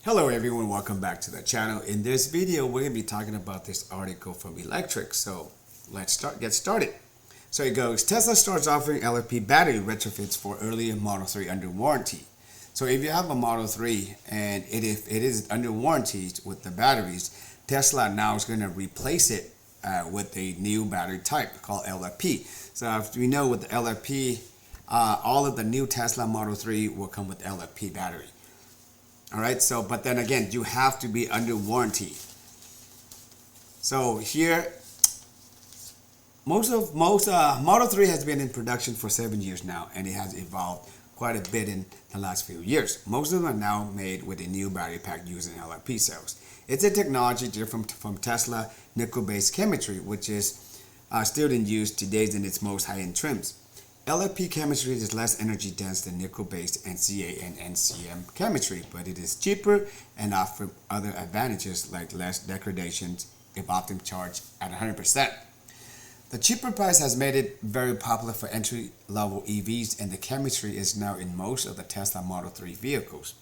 Hello everyone, welcome back to the channel. In this video, we're going to be talking about this article from Electric. So let's get started. So it goes, Tesla starts offering LFP battery retrofits for earlier Model 3 under warranty. So if you have a Model 3 and if it is under warranty with the batteries, Tesla now is going to replace it with a new battery type called LFP. So as we know with the LFP, all of the new Tesla Model 3 will come with LFP battery. All right, so but then again, you have to be under warranty. So here, most Model 3 has been in production for 7 years now, and it has evolved quite a bit in the last few years. Most of them are now made with a new battery pack using LFP cells. It's a technology different from Tesla nickel-based chemistry, which is still in use today in its most high-end trims. LFP chemistry is less energy dense than nickel-based NCA and NCM chemistry, but it is cheaper and offers other advantages like less degradation if optimally charged at 100%. The cheaper price has made it very popular for entry-level EVs, and the chemistry is now in most of the Tesla Model 3 vehicles.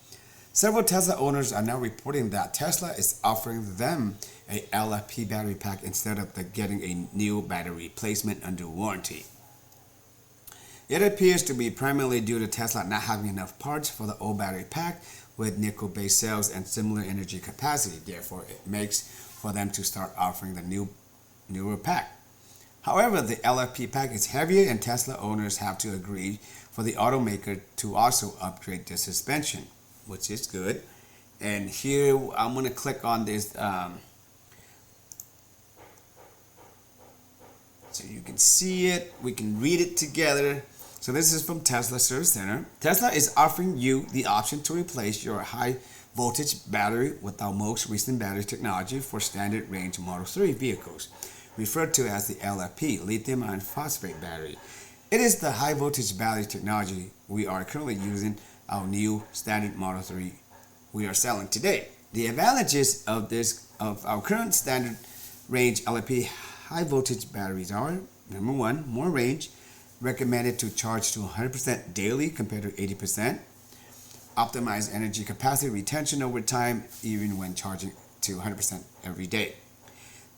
Several Tesla owners are now reporting that Tesla is offering them a LFP battery pack instead of getting a new battery replacement under warranty. It appears to be primarily due to Tesla not having enough parts for the old battery pack with nickel-based cells and similar energy capacity. Therefore, it makes for them to start offering the newer pack. However, the LFP pack is heavier, and Tesla owners have to agree for the automaker to also upgrade the suspension, which is good. And here I'm going to click on this so you can see it. We can read it together. So this is from Tesla Service Center. Tesla is offering you the option to replace your high voltage battery with our most recent battery technology for standard range Model 3 vehicles, referred to as the LFP, lithium iron phosphate battery. It is the high voltage battery technology we are currently using our new standard Model 3 we are selling today. The advantages of our current standard range LFP high voltage batteries are: number one, more range, recommended to charge to 100% daily compared to 80%. Optimized energy capacity retention over time, even when charging to 100% every day.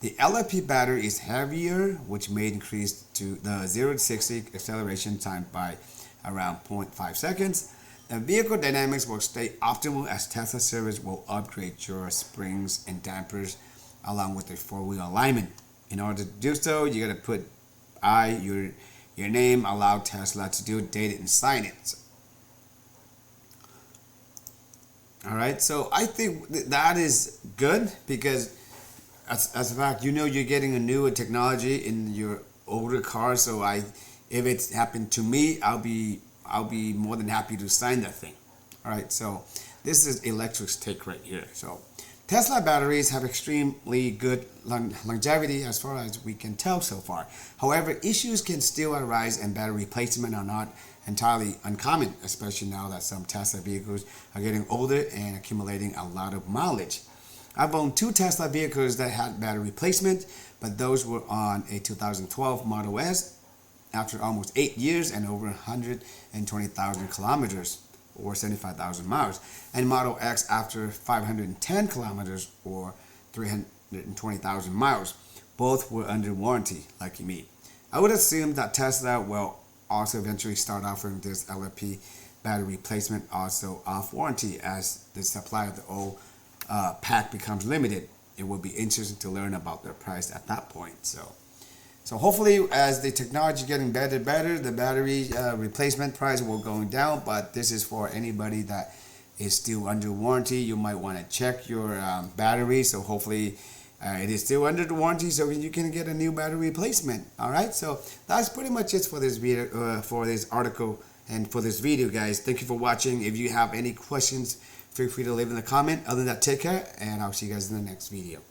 The LFP battery is heavier, which may increase to the 0 to 60 acceleration time by around 0.5 seconds. The vehicle dynamics will stay optimal as Tesla service will upgrade your springs and dampers along with the four-wheel alignment. In order to do so, you gotta put your name, allow Tesla to do it, date it, and sign it. All right, so I think that is good because as a fact, you're getting a newer technology in your older car. So if it's happened to me, I'll be more than happy to sign that thing. All right, so this is Electric's take right here. So Tesla batteries have extremely good longevity as far as we can tell so far. However, issues can still arise, and battery replacement are not entirely uncommon, especially now that some Tesla vehicles are getting older and accumulating a lot of mileage. I've owned 2 Tesla vehicles that had battery replacement, but those were on a 2012 Model S after almost 8 years and over 120,000 kilometers or 75,000 miles, and Model X after 510 kilometers or 320,000 miles. Both were under warranty, like me. I would assume that Tesla will also eventually start offering this LFP battery replacement also off warranty as the supply of the old pack becomes limited. It will be interesting to learn about their price at that point. So hopefully, as the technology getting better, the battery replacement price will going down. But this is for anybody that is still under warranty. You might want to check your battery. So hopefully, it is still under the warranty, so you can get a new battery replacement. All right. So that's pretty much it for this video, for this article, and for this video, guys. Thank you for watching. If you have any questions, feel free to leave in the comment. Other than that, take care, and I'll see you guys in the next video.